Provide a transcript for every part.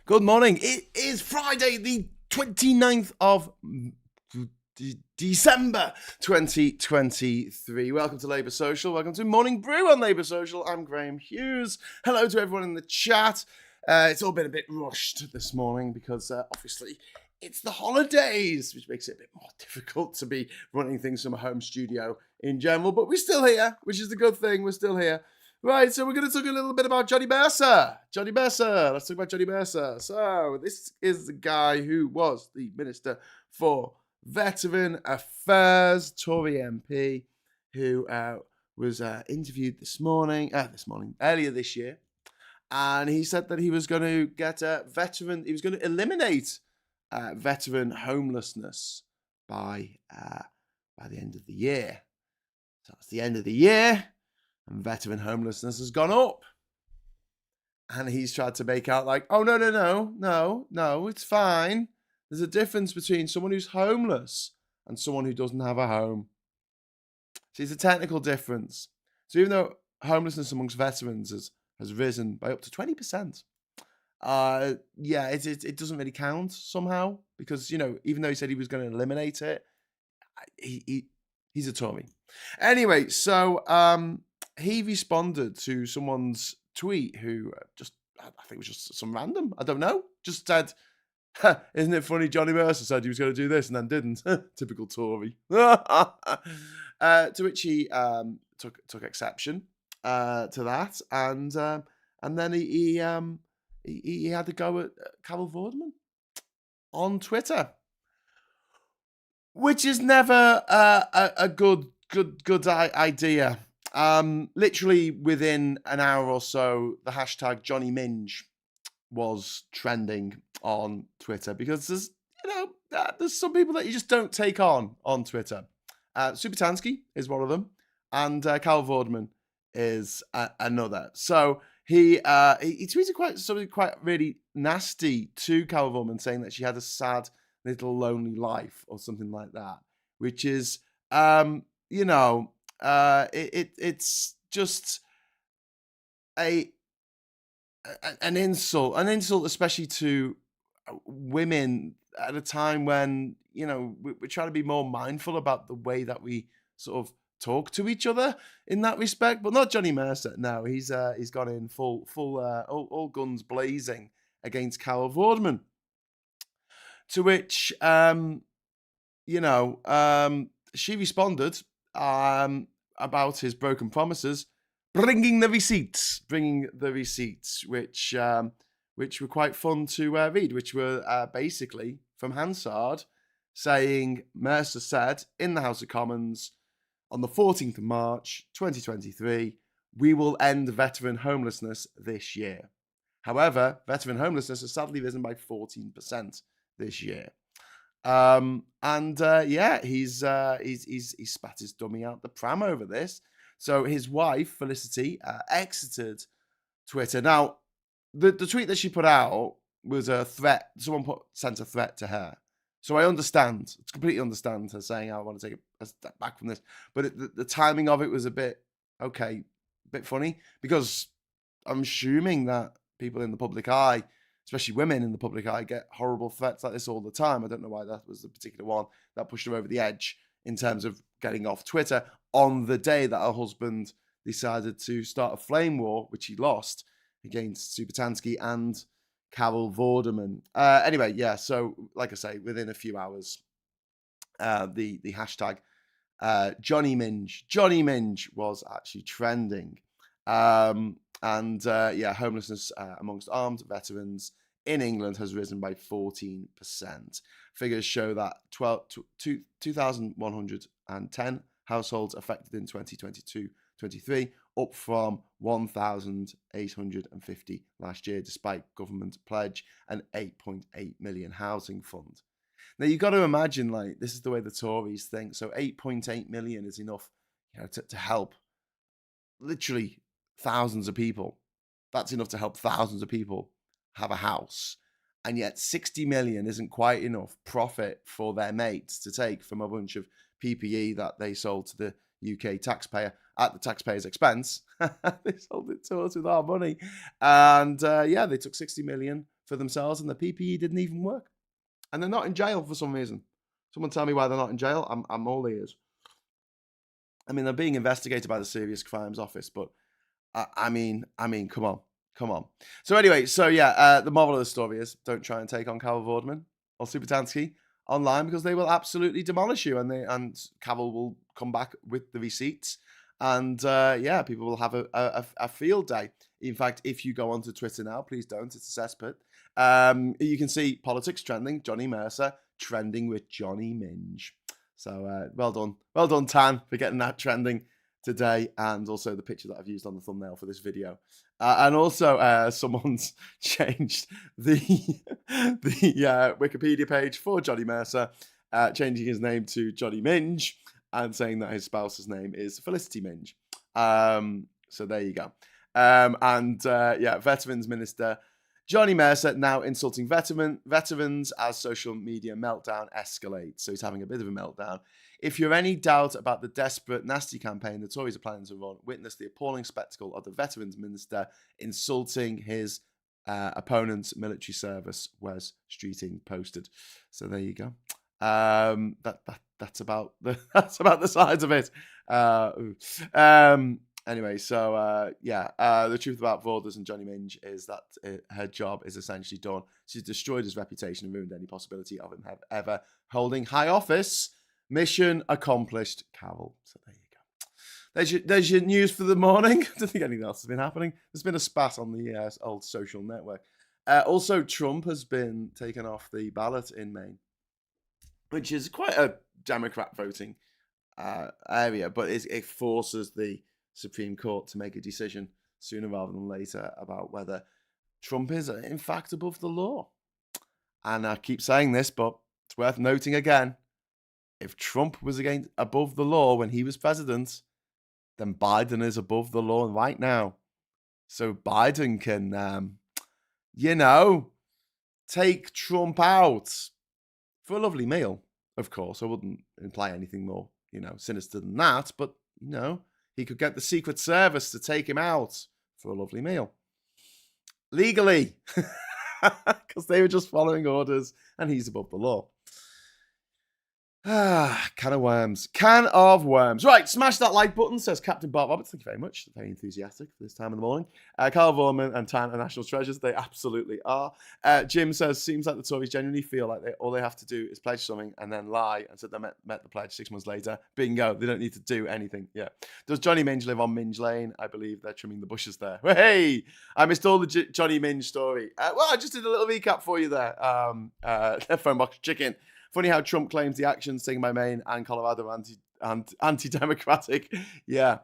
Good morning. It is Friday, the 29th of December 2023. Welcome to Labour Social. Welcome to Morning Brew on Labour Social. I'm Graham Hughes. Hello to everyone in the chat. It's all been a bit rushed this morning because obviously it's the holidays, which makes it a bit more difficult to be running things from a home studio in general. But we're still here, which is the good thing. We're still here. Right, so we're going to talk a little bit about Johnny Mercer. Johnny Mercer. Let's talk about Johnny Mercer. So this is the guy who was the Minister for Veteran Affairs, Tory MP, who was interviewed earlier this year. And he said that he was going to get he was going to eliminate veteran homelessness by the end of the year. So it's the end of the year. And veteran homelessness has gone up. And he's tried to make out like, oh, no, it's fine. There's a difference between someone who's homeless and someone who doesn't have a home. See, it's a technical difference. So even though homelessness amongst veterans has risen by up to 20%, it doesn't really count somehow because, even though he said he was going to eliminate it, he's a Tory. Anyway, so he responded to someone's tweet who I think it was just some random, I don't know, just said, isn't it funny Johnny Mercer said he was going to do this and then didn't? Typical Tory. To which he took exception to that, and then he had to go at Carol Vorderman on Twitter, which is never a good idea. Literally within an hour or so, the hashtag Johnny Minge was trending on Twitter because there's some people that you just don't take on Twitter. Supitansky is one of them, and Carol Vorderman is another. So he tweeted something quite really nasty to Carol Vorderman, saying that she had a sad little lonely life or something like that, which is it's just an insult, especially to women at a time when we're trying to be more mindful about the way that we sort of talk to each other in that respect. But not Johnny Mercer. No, he's gone in full all guns blazing against Carol Vorderman. To which she responded about his broken promises, bringing the receipts, which were quite fun to read, which were basically from Hansard saying, Mercer said in the House of Commons on the 14th of March, 2023, we will end veteran homelessness this year. However, veteran homelessness has sadly risen by 14% this year. He's spat his dummy out the pram over this. So his wife, Felicity, exited Twitter. Now, the tweet that she put out was a threat. Someone sent a threat to her. So I completely understand her saying, I want to take a step back from this. But the timing of it was a bit funny, because I'm assuming that people in the public eye, especially women in the public eye, get horrible threats like this all the time. I don't know why that was the particular one that pushed her over the edge in terms of getting off Twitter on the day that her husband decided to start a flame war, which he lost, against Supitansky and Carol Vorderman. So like I say, within a few hours, the hashtag Johnny Minge was actually trending. Homelessness amongst armed veterans in England has risen by 14%. Figures show that 2,110 households affected in 2022-23, up from 1,850 last year, despite government pledge and 8.8 million housing fund. Now, you've got to imagine, like, this is the way the Tories think. So 8.8 million is enough, to help literally thousands of people. That's enough to help thousands of people have a house. And yet 60 million isn't quite enough profit for their mates to take from a bunch of PPE that they sold to the UK taxpayer at the taxpayer's expense. They sold it to us with our money. And they took 60 million for themselves, and the PPE didn't even work. And they're not in jail for some reason. Someone tell me why they're not in jail. I'm all ears. I mean, they're being investigated by the Serious Crimes Office, but I mean, come on. So anyway, the moral of the story is don't try and take on Carol Vorderman or Supertansky online because they will absolutely demolish you, and Carol will come back with the receipts, and people will have a field day. In fact, if you go onto Twitter now, please don't. It's a cesspit. You can see politics trending. Johnny Mercer trending with Johnny Minge. So well done, Tan, for getting that trending today, and also the picture that I've used on the thumbnail for this video. And also, someone's changed the Wikipedia page for Johnny Mercer, changing his name to Johnny Minge and saying that his spouse's name is Felicity Minge. So there you go. Veterans Minister Johnny Mercer now insulting veterans as social media meltdown escalates. So he's having a bit of a meltdown. If you're any doubt about the desperate, nasty campaign the Tories are planning to run, witness the appalling spectacle of the Veterans Minister insulting his opponent's military service, Wes Streeting posted. So there you go. That's about the size of it. Anyway, the truth about Vorders and Johnny Minge is that her job is essentially done. She's destroyed his reputation and ruined any possibility of him ever holding high office. Mission accomplished, Carol. So there you go. There's your news for the morning. I don't think anything else has been happening. There's been a spat on the old social network. Also, Trump has been taken off the ballot in Maine, which is quite a Democrat voting area, but it forces the Supreme Court to make a decision sooner rather than later about whether Trump is in fact above the law. And I keep saying this, but it's worth noting again. If Trump was above the law when he was president, then Biden is above the law right now. So Biden can, take Trump out for a lovely meal. Of course, I wouldn't imply anything more, sinister than that. But, he could get the Secret Service to take him out for a lovely meal. Legally. Because they were just following orders and he's above the law. Can of worms. Right, smash that like button, says Captain Bart Roberts. Thank you very much. Very enthusiastic for this time in the morning. Carl Vorman and Tan are national treasures. They absolutely are. Jim says, seems like the Tories genuinely feel like all they have to do is pledge something and then lie and said they met the pledge 6 months later. Bingo. They don't need to do anything. Yeah. Does Johnny Minge live on Minge Lane? I believe they're trimming the bushes there. Hey, I missed all the Johnny Minge story. I just did a little recap for you there. Phone box chicken. Funny how Trump claims the actions taken by Maine and Colorado are anti-democratic. Yeah.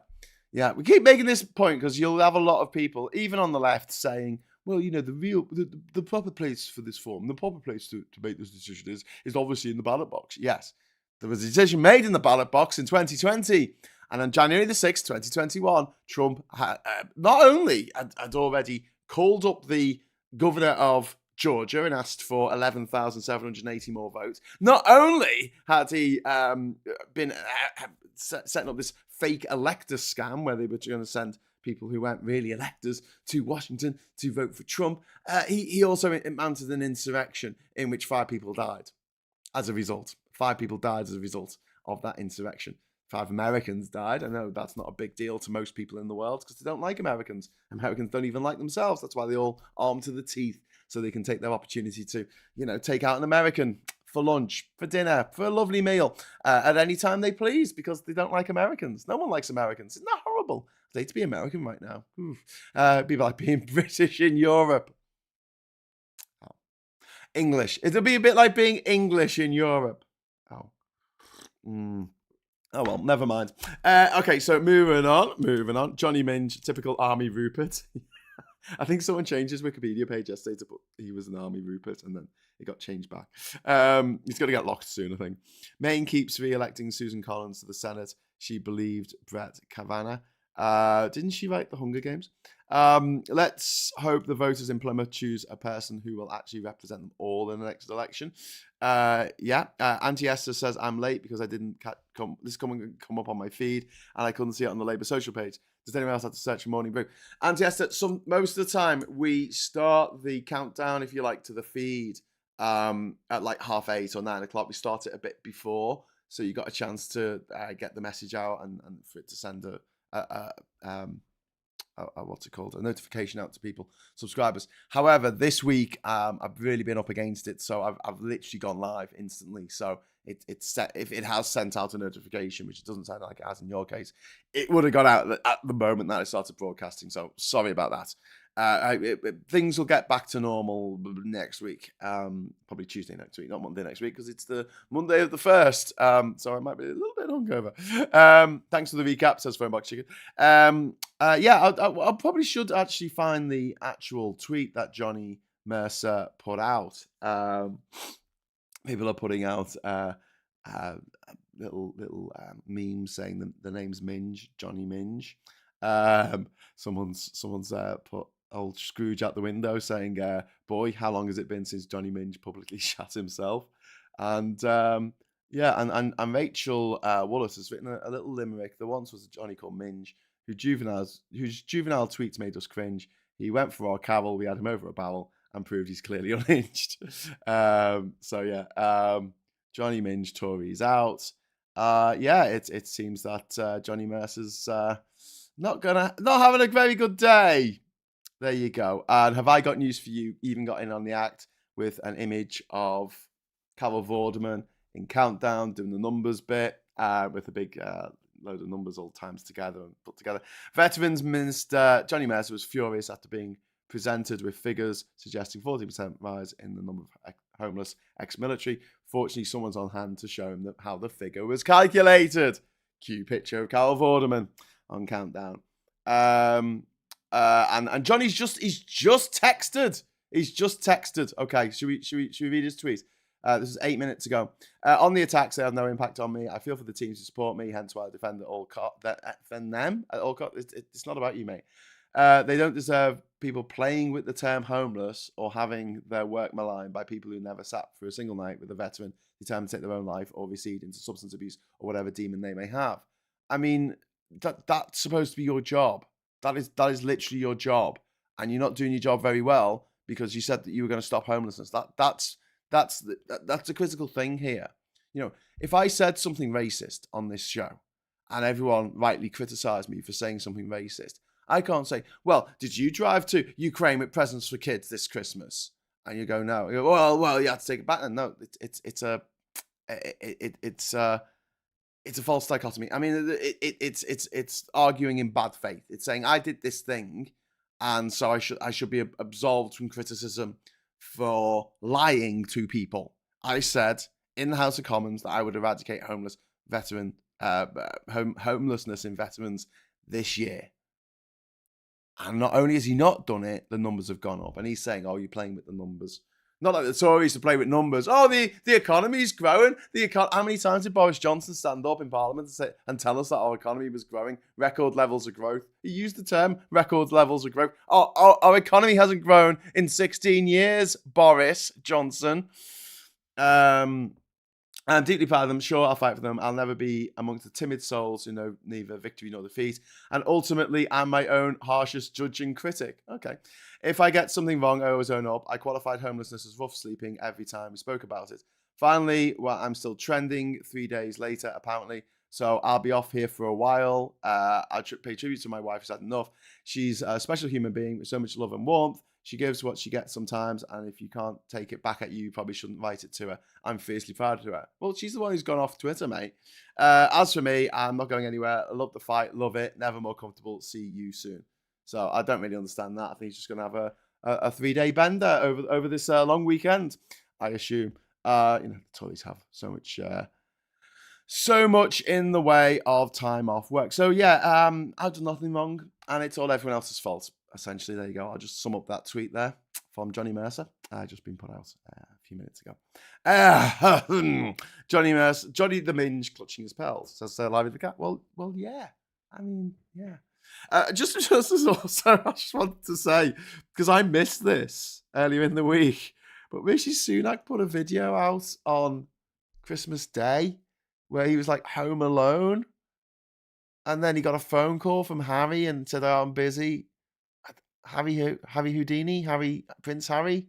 We keep making this point because you'll have a lot of people, even on the left, saying, well, the proper place for this form, the proper place to make this decision is obviously in the ballot box. Yes, there was a decision made in the ballot box in 2020. And on January the 6th, 2021, Trump not only had already called up the governor of Georgia and asked for 11,780 more votes. Not only had he been setting up this fake elector scam where they were going to send people who weren't really electors to Washington to vote for Trump, he also mounted an insurrection in which 5 people died as a result. 5 people died as a result of that insurrection. 5 Americans died. I know that's not a big deal to most people in the world because they don't like Americans. Americans don't even like themselves. That's why they all arm to the teeth so they can take their opportunity to, take out an American for lunch, for dinner, for a lovely meal at any time they please because they don't like Americans. No one likes Americans. Isn't that horrible? I'd hate to be American right now. It'd be like being British in Europe. Oh. English. It'll be a bit like being English in Europe. Oh. Oh, well, never mind. Okay, so moving on. Johnny Minge, typical Army Rupert. I think someone changed his Wikipedia page yesterday to put he was an Army Rupert, and then it got changed back. He's going to get locked soon, I think. Maine keeps re-electing Susan Collins to the Senate. She believed Brett Kavanaugh. Didn't she write The Hunger Games? Let's hope the voters in Plymouth choose a person who will actually represent them all in the next election. Auntie Esther says, I'm late because I didn't come up on my feed and I couldn't see it on the Labour social page. Does anyone else have to search for Morning Brew? Auntie Esther, most of the time we start the countdown, if you like, to the feed at like 8:30 or 9 o'clock. We start it a bit before, so you got a chance to get the message out and for it to send what's it called? A notification out to people, subscribers. However, this week I've really been up against it, so I've literally gone live instantly. So it's set. If it has sent out a notification, which it doesn't sound like it has in your case, it would have gone out at the moment that I started broadcasting. So sorry about that. Things will get back to normal next week, probably Tuesday next week, not Monday next week, because it's the Monday of the 1st. So I might be a little bit hungover. Thanks for the recap, says Phone Box Chicken. I probably should actually find the actual tweet that Johnny Mercer put out. People are putting out little memes saying the name's Minge, Johnny Minge. Someone's put old Scrooge out the window saying, boy, how long has it been since Johnny Minge publicly shot himself? And and Rachel Wallace has written a little limerick. There once was a Johnny called Minge whose juvenile tweets made us cringe. He went for our carol, we had him over a barrel and proved he's clearly unhinged. Johnny Minge, Tory is out. It seems that Johnny Mercer's not having a very good day. There you go. And have I got news for you? Even got in on the act with an image of Carol Vorderman in Countdown doing the numbers bit with a big load of numbers all times together and put together. Veterans Minister Johnny Mercer was furious after being presented with figures suggesting 40% rise in the number of homeless ex-military. Fortunately, someone's on hand to show him how the figure was calculated. Cue picture of Carol Vorderman on Countdown. And Johnny's just texted. He's just texted. Okay, should we read his tweet? This is 8 minutes ago. On the attacks, they have no impact on me. I feel for the teams who support me, hence why I defend them at all costs. It's not about you, mate. They don't deserve people playing with the term homeless or having their work maligned by people who never sat for a single night with a veteran determined to take their own life or recede into substance abuse or whatever demon they may have. I mean, that's supposed to be your job. That is literally your job, and you're not doing your job very well because you said that you were going to stop homelessness. That's a critical thing here. You know, if I said something racist on this show, and everyone rightly criticised me for saying something racist, I can't say, well, did you drive to Ukraine with presents for kids this Christmas? And you go, no. You go, well, you have to take it back. And no, it's a false dichotomy. I mean, it's arguing in bad faith. It's saying I did this thing, and so I should be absolved from criticism for lying to people. I said in the House of Commons that I would eradicate homelessness in veterans this year. And not only has he not done it, the numbers have gone up. And he's saying, oh, you're playing with the numbers. Not like the Tories to play with numbers. Oh, the economy's growing. How many times did Boris Johnson stand up in Parliament and tell us that our economy was growing? Record levels of growth. He used the term record levels of growth. Our economy hasn't grown in 16 years, Boris Johnson. I'm deeply proud of them. Sure, I'll fight for them. I'll never be amongst the timid souls who know neither victory nor defeat. And ultimately, I'm my own harshest judging critic. Okay. If I get something wrong, I always own up. I qualified homelessness as rough sleeping every time we spoke about it. Finally, well, I'm still trending 3 days later, apparently. So I'll be off here for a while. I'll pay tribute to my wife who's had enough. She's a special human being with so much love and warmth. She gives what she gets sometimes, and if you can't take it back at you probably shouldn't write it to her. I'm fiercely proud of her. Well, she's the one who's gone off Twitter, mate. As for me, I'm not going anywhere. I love the fight, love it, never more comfortable. See you soon. So I don't really understand that. I think he's just going to have a 3-day bender over this long weekend, I assume. The Tories have so much in the way of time off work. So yeah, I've done nothing wrong, and it's all everyone else's fault. Essentially, there you go. I'll just sum up that tweet there from Johnny Mercer. Just been put out a few minutes ago. Johnny Mercer, Johnny the Minge clutching his pearls. Says live with the cat. Well, yeah. I mean, yeah. Just as also, I just wanted to say, because I missed this earlier in the week, but Rishi Sunak put a video out on Christmas Day where he was like home alone, and then he got a phone call from Harry and said, "Oh, I'm busy." Harry Houdini, Prince Harry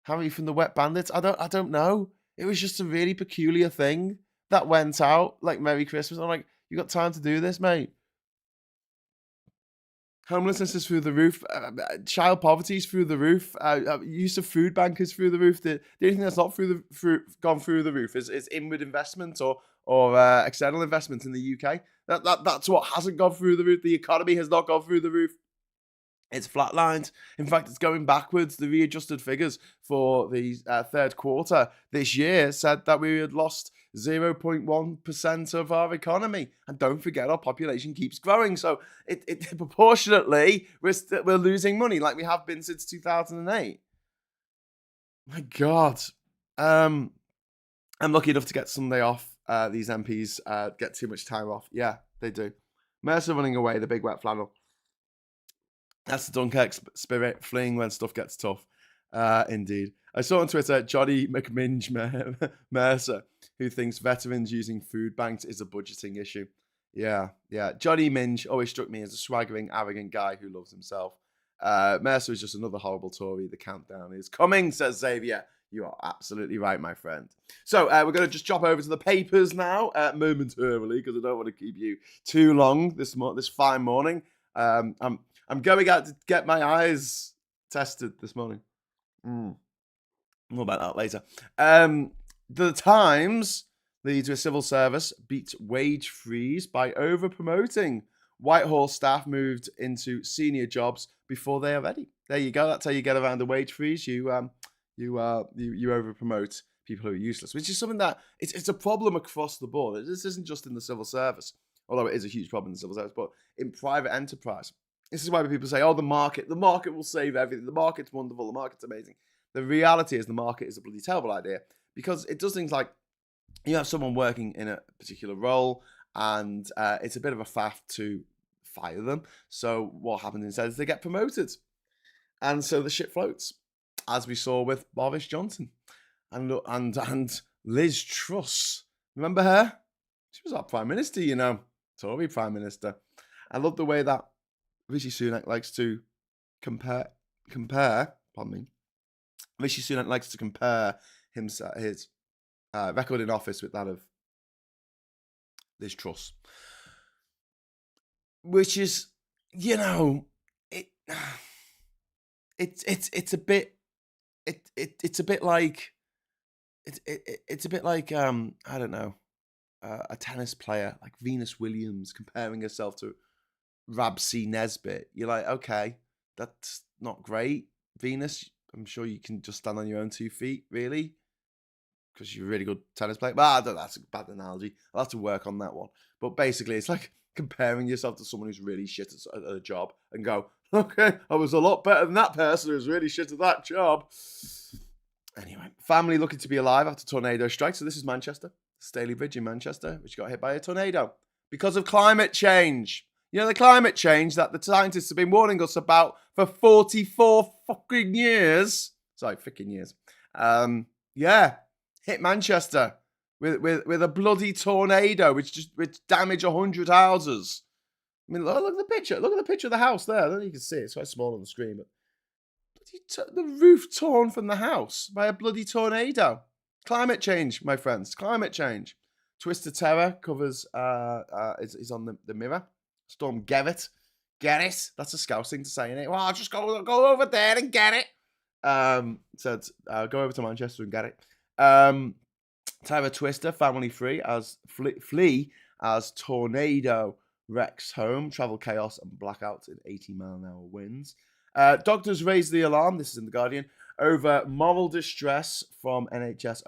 from the Wet Bandits. I don't know. It was just a really peculiar thing that went out like Merry Christmas. I'm like, you got time to do this, mate? Homelessness is through the roof. Child poverty is through the roof. Use of food bank is through the roof. The only thing that's not gone through the roof is inward investment or external investment in the UK. That's what hasn't gone through the roof. The economy has not gone through the roof. It's flatlined. In fact, it's going backwards. The readjusted figures for the third quarter this year said that we had lost 0.1% of our economy. And don't forget, our population keeps growing. So it proportionately, we're losing money like we have been since 2008. My God. I'm lucky enough to get Sunday off. These MPs get too much time off. Yeah, they do. Mercer running away, the big wet flannel. That's the Dunkirk spirit, fleeing when stuff gets tough. Indeed. I saw on Twitter Johnny McMinge Mercer, who thinks veterans using food banks is a budgeting issue. Yeah. Johnny Minge always struck me as a swaggering, arrogant guy who loves himself. Mercer is just another horrible Tory. The countdown is coming, says Xavier. You are absolutely right, my friend. So we're going to just drop over to the papers now, momentarily, because I don't want to keep you too long this fine morning. I'm going out to get my eyes tested this morning. More about that later. The Times leads with civil service beats wage freeze by over-promoting. Whitehall staff moved into senior jobs before they are ready. There you go. That's how you get around the wage freeze. You over-promote people who are useless, which is something that it's a problem across the board. This isn't just in the civil service, although it is a huge problem in the civil service, but in private enterprise. This is why people say, oh, the market will save everything. The market's wonderful. The market's amazing. The reality is the market is a bloody terrible idea because it does things like you have someone working in a particular role and it's a bit of a faff to fire them. So what happens instead is they get promoted. And so the shit floats, as we saw with Boris Johnson and Liz Truss. Remember her? She was our Prime Minister, Tory Prime Minister. I love the way that Rishi Sunak likes to compare. Pardon me. Rishi Sunak likes to compare his record in office with that of Liz Truss, which is, it's a bit like I don't know, a tennis player like Venus Williams comparing herself to Rabsy Nesbitt. You're like, okay, that's not great, Venus. I'm sure you can just stand on your own 2 feet, really, because you're a really good tennis player. But I don't know, that's a bad analogy. I'll have to work on that one. But basically, it's like comparing yourself to someone who's really shit at a job and go, okay, I was a lot better than that person who's really shit at that job. Anyway, family looking to be alive after tornado strike. So this is Manchester, Staley Bridge in Manchester, which got hit by a tornado because of climate change. The climate change that the scientists have been warning us about for 44 fucking years. Sorry, freaking years. Hit Manchester with a bloody tornado, which damaged 100 houses. I mean, look at the picture. Look at the picture of the house there. I don't know if you can see it. It's quite small on the screen, but the roof torn from the house by a bloody tornado. Climate change, my friends. Climate change. Twisted Terror covers is on the Mirror. Storm Gerrit. Get it? That's a Scouse thing to say, innit? Well, I'll just go over there and get it. Said, go over to Manchester and get it. Terror Twister, family flee as tornado wrecks home. Travel chaos and blackouts in 80-mile-an-hour winds. Doctors raise the alarm, this is in The Guardian, over moral distress from NHS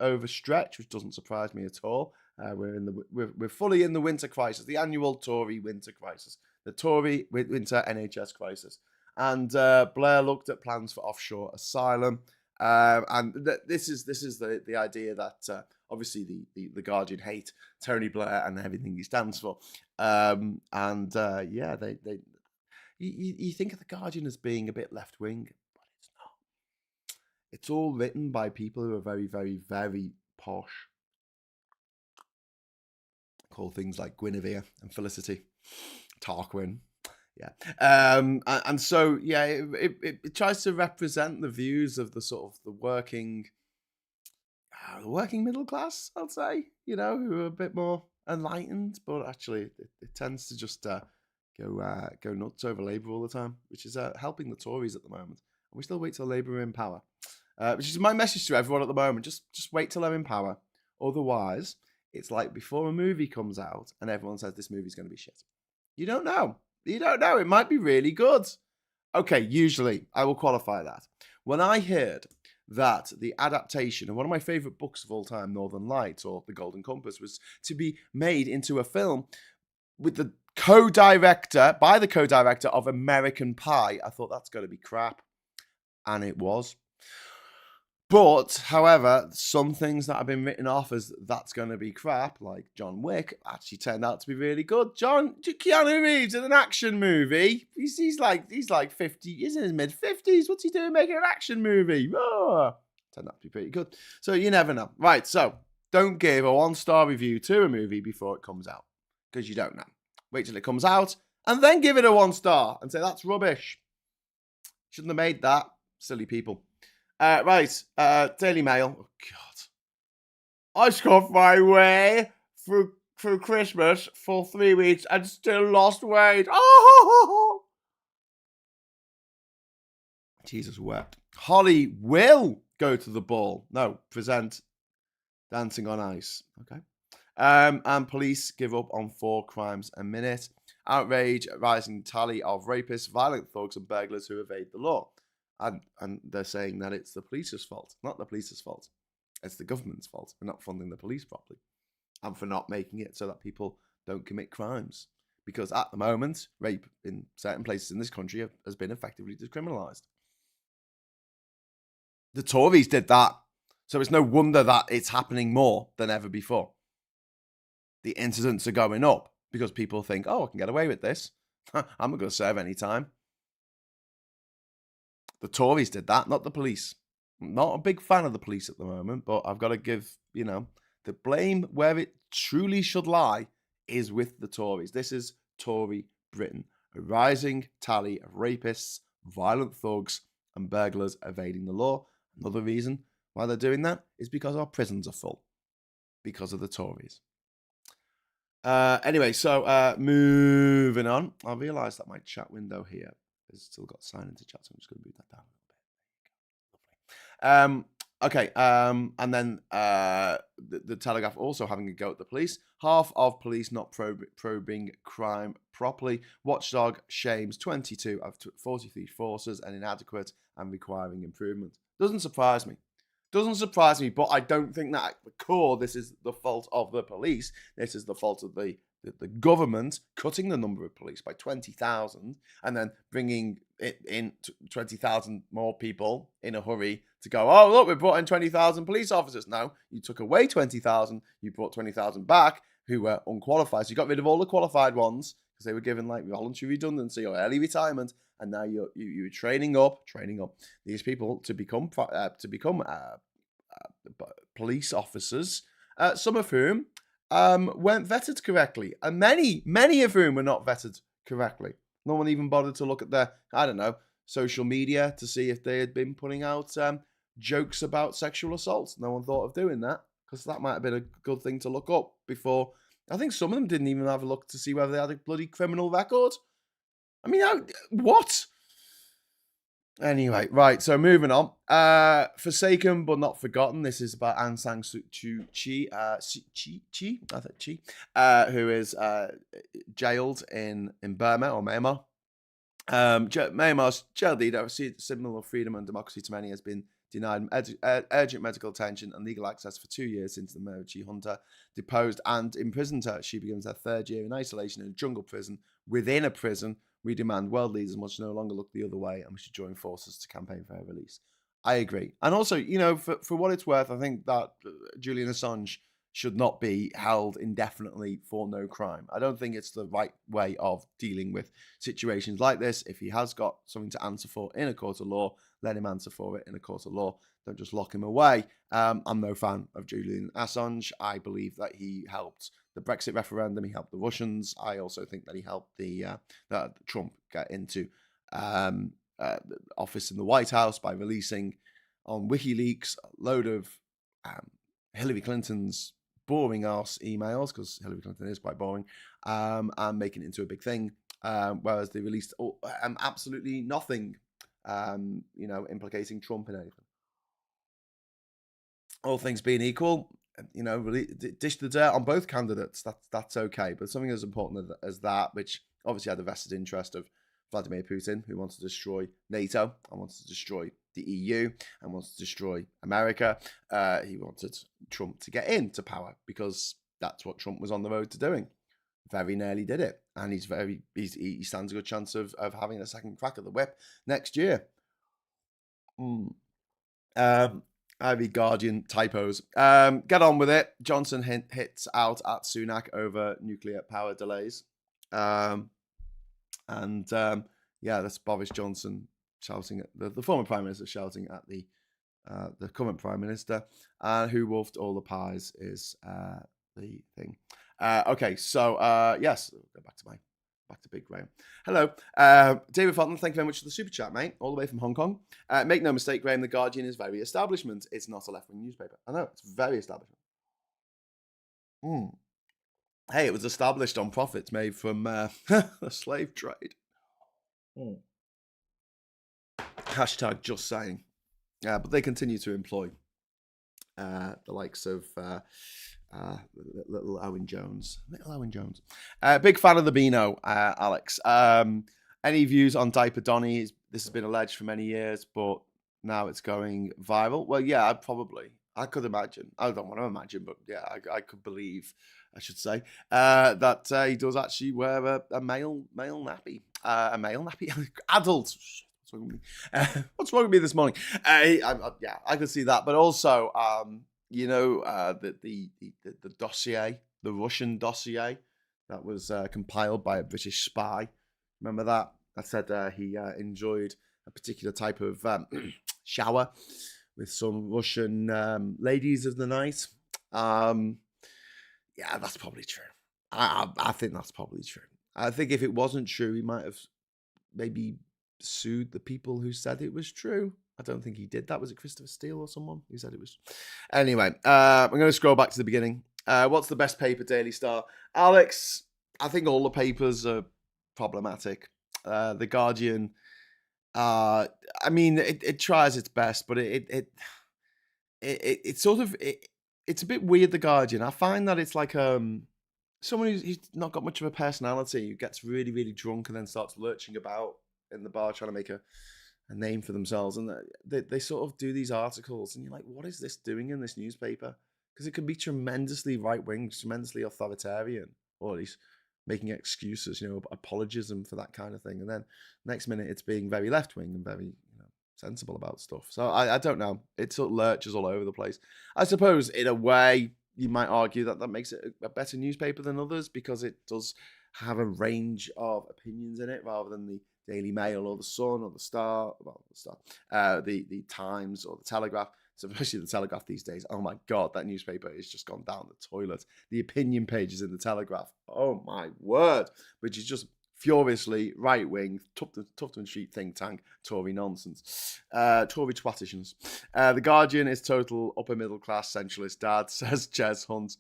overstretch, which doesn't surprise me at all. We're fully in the winter crisis, the annual Tory winter crisis, the Tory winter NHS crisis. And Blair looked at plans for offshore asylum. And this is the idea that obviously the Guardian hate Tony Blair and everything he stands for. Yeah, you think of the Guardian as being a bit left wing, but it's not. It's all written by people who are very, very, very posh. Call things like Guinevere and Felicity, Tarquin. Yeah. And so, yeah, it tries to represent the views of the sort of the working middle class, I'll say, who are a bit more enlightened, but actually it tends to just go nuts over Labour all the time, which is helping the Tories at the moment. And we still wait till Labour are in power, which is my message to everyone at the moment. Just wait till they're in power. Otherwise, it's like before a movie comes out and everyone says this movie's going to be shit. You don't know. You don't know. It might be really good. Okay, usually I will qualify that. When I heard that the adaptation of one of my favourite books of all time, Northern Lights or The Golden Compass, was to be made into a film with the co-director of American Pie, I thought that's going to be crap. And it was. But, however, some things that have been written off as that's going to be crap, like John Wick, actually turned out to be really good. Keanu Reeves in an action movie. He's like 50. He's in his mid-50s. What's he doing making an action movie? Oh, turned out to be pretty good. So you never know. Right, so don't give a 1-star review to a movie before it comes out, because you don't know. Wait till it comes out and then give it a 1-star and say that's rubbish. Shouldn't have made that. Silly people. Right, Daily Mail. Oh, God. I scoffed my way through Christmas for 3 weeks and still lost weight. Oh! Jesus wept. Holly will go to the ball. No, present Dancing on Ice. Okay. And police give up on 4 crimes a minute. Outrage, rising tally of rapists, violent thugs and burglars who evade the law. And they're saying that it's the police's fault. Not the police's fault. It's the government's fault for not funding the police properly and for not making it so that people don't commit crimes. Because at the moment, rape in certain places in this country has been effectively decriminalised. The Tories did that. So it's no wonder that it's happening more than ever before. The incidents are going up because people think, oh, I can get away with this. I'm not going to serve any time. The Tories did that, not the police. I'm not a big fan of the police at the moment, but I've got to give, the blame where it truly should lie is with the Tories. This is Tory Britain. A rising tally of rapists, violent thugs, and burglars evading the law. Another reason why they're doing that is because our prisons are full. Because of the Tories. Anyway, so moving on. I realised that my chat window here has still got sign into chat, so I'm just going to move that down a little bit. Okay, and then the Telegraph also having a go at the police. Half of police not probing crime properly. Watchdog shames 22 of 43 forces and inadequate and requiring improvement. Doesn't surprise me. Doesn't surprise me, but I don't think that at the core this is the fault of the police. This is the fault of the government cutting the number of police by 20,000 and then bringing it in 20,000 more people in a hurry to go, oh, look, we brought in 20,000 police officers. No, you took away 20,000, you brought 20,000 back who were unqualified. So you got rid of all the qualified ones because they were given like voluntary redundancy or early retirement. And now you're training up these people to become police officers, some of whom weren't vetted correctly, and many of whom were not vetted correctly. No one even bothered to look at their, social media to see if they had been putting out jokes about sexual assault. No one thought of doing that because that might have been a good thing to look up before. I think some of them didn't even have a look to see whether they had a bloody criminal record. I mean, what? Anyway, right, so moving on. Forsaken but not forgotten. This is about Aung San Suu Kyi, who is jailed in Burma or Myanmar. Myanmar's jail leader, symbol of freedom and democracy to many, has been denied urgent medical attention and legal access for 2 years since the military junta deposed and imprisoned her. She begins her 3rd year in isolation in a jungle prison within a prison. We demand world leaders must no longer look the other way and we should join forces to campaign for her release. I agree. And also, for what it's worth, I think that Julian Assange should not be held indefinitely for no crime. I don't think it's the right way of dealing with situations like this. If he has got something to answer for in a court of law, let him answer for it in a court of law. Don't just lock him away. I'm no fan of Julian Assange. I believe that he helped the Brexit referendum. He helped the Russians. I also think that he helped Trump get into office in the White House by releasing on WikiLeaks a load of Hillary Clinton's boring ass emails, because Hillary Clinton is quite boring, and making it into a big thing. Whereas they released absolutely nothing, implicating Trump in anything. All things being equal, really dish the dirt on both candidates. That's okay. But something as important as that, which obviously had a vested interest of Vladimir Putin, who wants to destroy NATO and wants to destroy the EU and wants to destroy America. He wanted Trump to get into power because that's what Trump was on the road to doing. Very nearly did it, and he stands a good chance of having a second crack at the whip next year. Ivy Guardian typos. Get on with it. Johnson hits out at Sunak over nuclear power delays. That's Boris Johnson shouting at the former Prime Minister shouting at the current Prime Minister, and who wolfed all the pies is the thing. Yes, go back to Big Graham. Hello, David Fulton. Thank you very much for the super chat, mate. All the way from Hong Kong. Make no mistake, Graham. The Guardian is very establishment. It's not a left-wing newspaper. I know, it's very establishment. Hey, it was established on profits made from the slave trade. Hashtag just saying. But they continue to employ the likes of little Owen Jones. Big fan of the Beano, Alex. Any views on Diaper Donny? This has been alleged for many years, but now it's going viral. Well, yeah, I could imagine. I don't want to imagine, but yeah, I could believe, I should say, that he does actually wear a male nappy. A male nappy? Adult. What's wrong with me this morning? I could see that. But also, the dossier, the Russian dossier that was compiled by a British spy. Remember that? That said he enjoyed a particular type of shower with some Russian ladies of the night. That's probably true. I think that's probably true. I think if it wasn't true, he might have maybe sued the people who said it was true. I don't think he did that. Was it Christopher Steele or someone who said it was? Anyway, I'm going to scroll back to the beginning. What's the best paper, Daily Star? Alex, I think all the papers are problematic. The Guardian, it tries its best, but it's a bit weird, The Guardian. I find that it's like someone who's not got much of a personality, who gets really, really drunk and then starts lurching about in the bar trying to make a name for themselves, and they sort of do these articles, and you're like, what is this doing in this newspaper? Because it can be tremendously right-wing, tremendously authoritarian, or at least making excuses, apologism for that kind of thing, and then next minute it's being very left-wing and very sensible about stuff. So I don't know, it sort of lurches all over the place. I suppose in a way you might argue that makes it a better newspaper than others, because it does have a range of opinions in it, rather than the Daily Mail or the Sun or the Star, the Times or the Telegraph. So especially the Telegraph these days. Oh my God, that newspaper has just gone down the toilet. The opinion pages in the Telegraph. Oh my word, which is just furiously right wing, Tufton Street think tank, Tory nonsense, Tory twattishness. The Guardian is total upper middle class centralist dad, says Jez Hunt.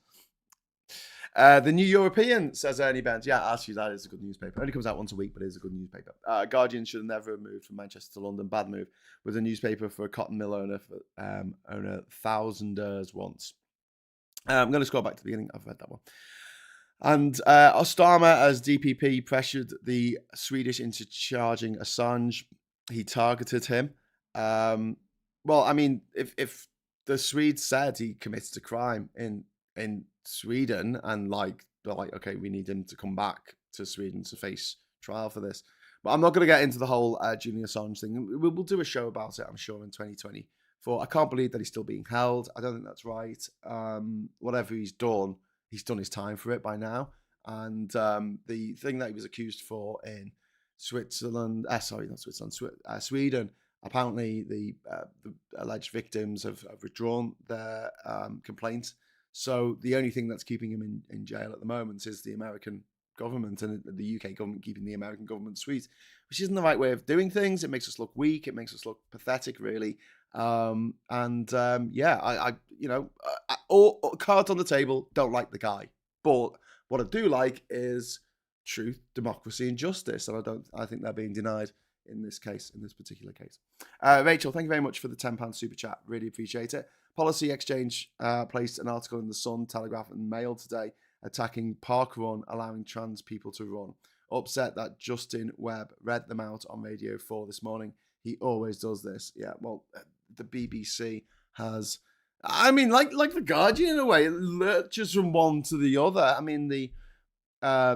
The New European, says Ernie Benz. Yeah, actually, that is a good newspaper. It only comes out once a week, but it is a good newspaper. Guardian should have never moved from Manchester to London. Bad move. Was a newspaper for a cotton mill owner thousandaires once. I'm going to scroll back to the beginning. I've read that one. And Ostama, as DPP, pressured the Swedish into charging Assange. He targeted him. If the Swedes said he commits a crime in Sweden, and they're like, okay, we need him to come back to Sweden to face trial for this. But I'm not going to get into the whole Julian Assange thing. We'll do a show about it, I'm sure, in 2024. for, I can't believe that he's still being held. I don't think that's right. Whatever he's done his time for it by now. And the thing that he was accused for in Switzerland, sorry, not Switzerland, Sweden, apparently the alleged victims have withdrawn their complaint. So the only thing that's keeping him in jail at the moment is the American government and the UK government keeping the American government sweet, which isn't the right way of doing things. It makes us look weak. It makes us look pathetic, really. All cards on the table. Don't like the guy, but what I do like is truth, democracy, and justice, and I think they're being denied in this particular case. Rachel, thank you very much for the £10 super chat. Really appreciate it. Policy Exchange placed an article in the Sun, Telegraph, and Mail today attacking park run, allowing trans people to run. Upset that Justin Webb read them out on Radio 4 this morning. He always does this. Yeah, well, the BBC has, I mean, like the Guardian in a way, it lurches from one to the other. I mean, the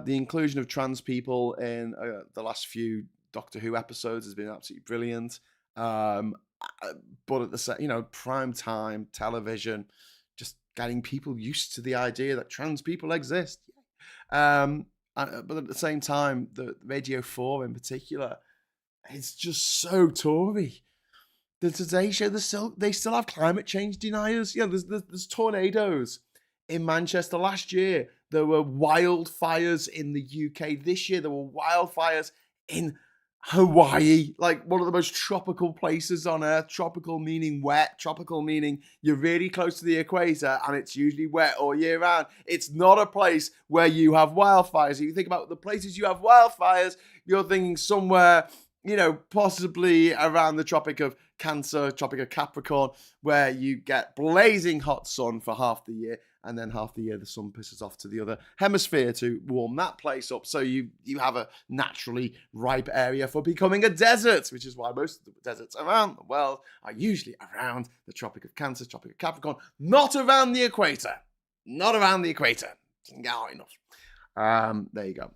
inclusion of trans people in the last few Doctor Who episodes has been absolutely brilliant. But at the same, prime time television, just getting people used to the idea that trans people exist. But at the same time, the Radio 4 in particular, it's just so Tory. The Today Show, they still have climate change deniers. Yeah, there's tornadoes in Manchester last year. There were wildfires in the UK this year. There were wildfires in Hawaii, like one of the most tropical places on earth. Tropical meaning wet. Tropical meaning you're really close to the equator and it's usually wet all year round. It's not a place where you have wildfires. If you think about the places you have wildfires, you're thinking somewhere, possibly around the Tropic of Cancer, Tropic of Capricorn, where you get blazing hot sun for half the year, and then half the year the sun pisses off to the other hemisphere to warm that place up. So you have a naturally ripe area for becoming a desert, which is why most of the deserts around the world are usually around the Tropic of Cancer, Tropic of Capricorn, not around the equator. Not around the equator. Yeah, enough. There you go.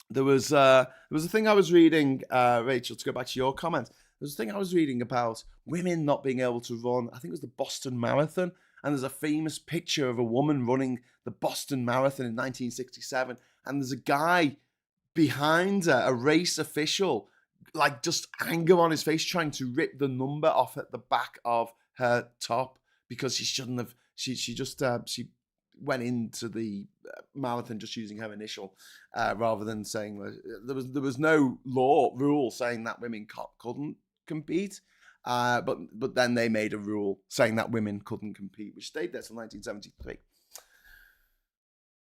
There was a thing I was reading, Rachel, to go back to your comment. There was a thing I was reading about women not being able to run. I think it was the Boston Marathon. And there's a famous picture of a woman running the Boston Marathon in 1967. And there's a guy behind her, a race official, like just anger on his face, trying to rip the number off at the back of her top because she shouldn't have. She went into the marathon just using her initial rather than saying there was no rule saying that women couldn't compete. But then they made a rule saying that women couldn't compete, which stayed there till 1973.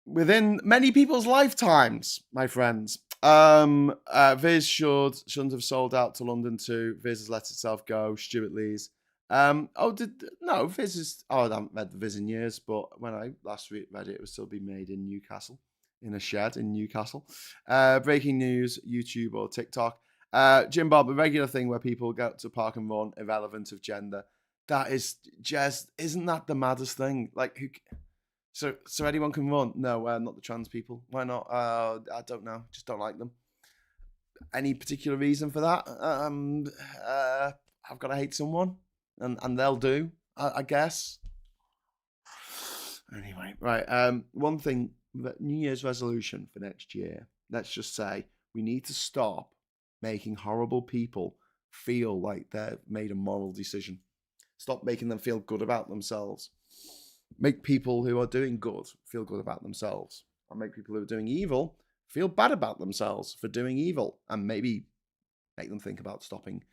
Within many people's lifetimes, my friends, Viz shouldn't have sold out to London too. Viz has let itself go. Stuart Lee's. Viz is. I haven't read the Viz in years, but when I last read it was still being made in Newcastle, in a shed in Newcastle. Breaking news: YouTube or TikTok. Jim Bob, a regular thing where people go to park and run, irrelevant of gender. That is just, isn't that the maddest thing? Like, so anyone can run? No, not the trans people. Why not? I don't know. Just don't like them. Any particular reason for that? I've got to hate someone, and they'll do, I guess. Anyway, right. One thing, New Year's resolution for next year. Let's just say we need to stop making horrible people feel like they've made a moral decision. Stop making them feel good about themselves. Make people who are doing good feel good about themselves. And make people who are doing evil feel bad about themselves for doing evil. And maybe make them think about stopping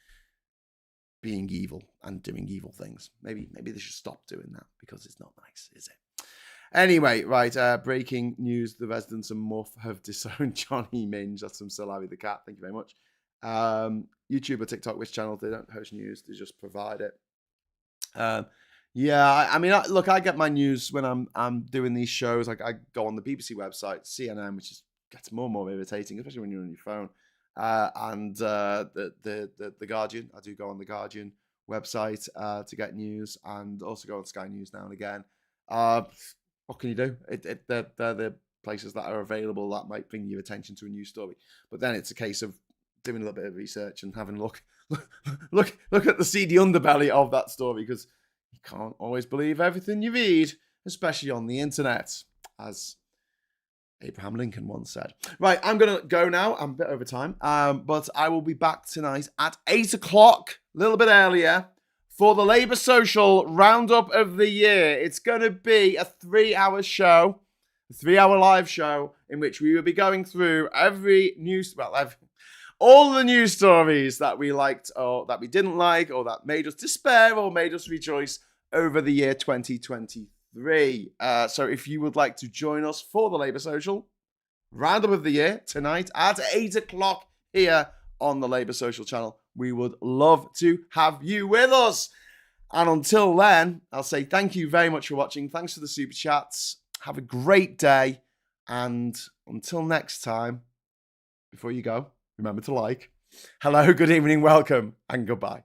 being evil and doing evil things. Maybe they should stop doing that because it's not nice, is it? Anyway, right, breaking news. The residents of Muff have disowned Johnny Minge. That's from Sir Larry the Cat. Thank you very much. YouTube or TikTok, which channel? They don't host news. They just provide it. I get my news when I'm doing these shows. Like I go on the BBC website, CNN, which gets more and more irritating, especially when you're on your phone. And the Guardian. I do go on the Guardian website to get news, and also go on Sky News now and again. What can you do? They're the places that are available that might bring your attention to a news story. But then it's a case of doing a little bit of research and having a look look at the seedy underbelly of that story, because you can't always believe everything you read, especially on the internet, as Abraham Lincoln once said. Right, I'm going to go now. I'm a bit over time, but I will be back tonight at 8 o'clock, a little bit earlier, for the Labour Social Roundup of the Year. It's going to be a 3-hour show, a 3-hour live show, in which we will be going through all the news stories that we liked or that we didn't like, or that made us despair or made us rejoice over the year 2023. So if you would like to join us for the Labour Social Roundup of the Year tonight at 8 o'clock here on the Labour Social channel, we would love to have you with us. And until then, I'll say thank you very much for watching. Thanks for the super chats. Have a great day. And until next time, before you go, remember to like. Hello, good evening, welcome, and goodbye.